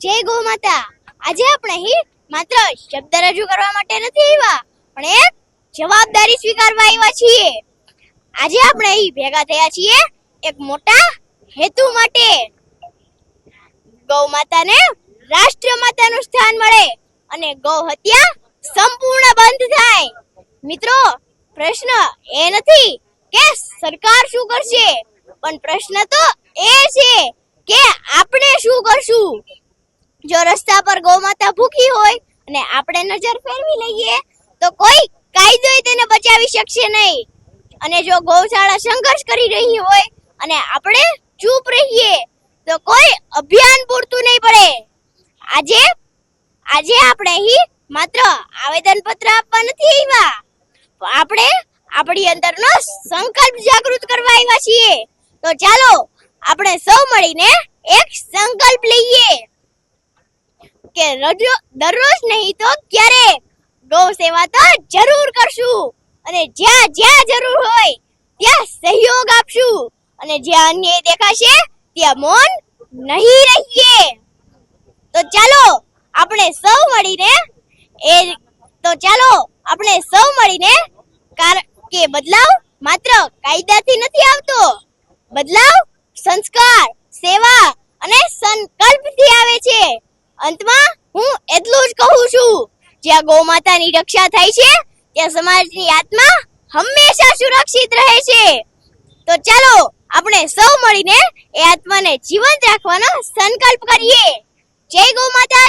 જય ગૌ માતા. આજે આપણે અહીં માત્ર શબ્દ રજૂ કરવા માટે નથી આવ્યા, પણ એક જવાબદારી સ્વીકારવા આવ્યા છીએ. આજે આપણે અહીં ભેગા થયા છીએ એક મોટા હેતુ માટે. ગૌ માતાને રાષ્ટ્ર માતાનું સ્થાન મળે અને ગૌ હત્યા સંપૂર્ણ બંધ થાય. મિત્રો, પ્રશ્ન એ નથી કે સરકાર શું કરશે, પણ પ્રશ્ન તો એ છે કે આપણે શું કરશું. જો રસ્તા પર ગૌ માતા ભૂખી હોય અને આપણે નજર ફેરવી લઈએ તો કોઈ કાયદો તેને બચાવી શકશે નહીં. અને જો ગૌશાળા સંઘર્ષ કરી રહી હોય અને આપણે ચૂપ રહીએ તો કોઈ અભિયાન પૂરતું નહીં પડે. આજે આપણે અહીં માત્ર આવેદન પત્ર આપવા નથી આવ્યા, આપણે આપણી અંદરનો સંકલ્પ જાગૃત કરવા આવ્યા છીએ. તો ચાલો આપણે સૌ મળીને એક સંકલ્પ લઈએ કે દરરોજ નહીં તો ક્યારેક ગૌ સેવા તો જરૂર કરશું, અને જ્યાં જ્યાં જરૂર હોય ત્યાં સહયોગ આપશું, અને જ્યાં અન્યાય દેખાશે ત્યાં મૌન નહીં રહીએ. તો ચાલો આપણે સૌ મળીને કે બદલાવ માત્ર કાયદાથી નથી આવતો, બદલાવ સંસ્કાર, સેવા અને સંકલ્પથી આવે છે. અંતમાં હું એટલું જ કહું છું, જ્યાં ગૌ માતાની રક્ષા થાય છે ત્યાં સમાજની આત્મા હંમેશા સુરક્ષિત રહે છે. તો ચાલો આપણે સૌ મળીને એ આત્માને જીવંત રાખવાનો સંકલ્પ કરીએ. જય ગૌ માતા.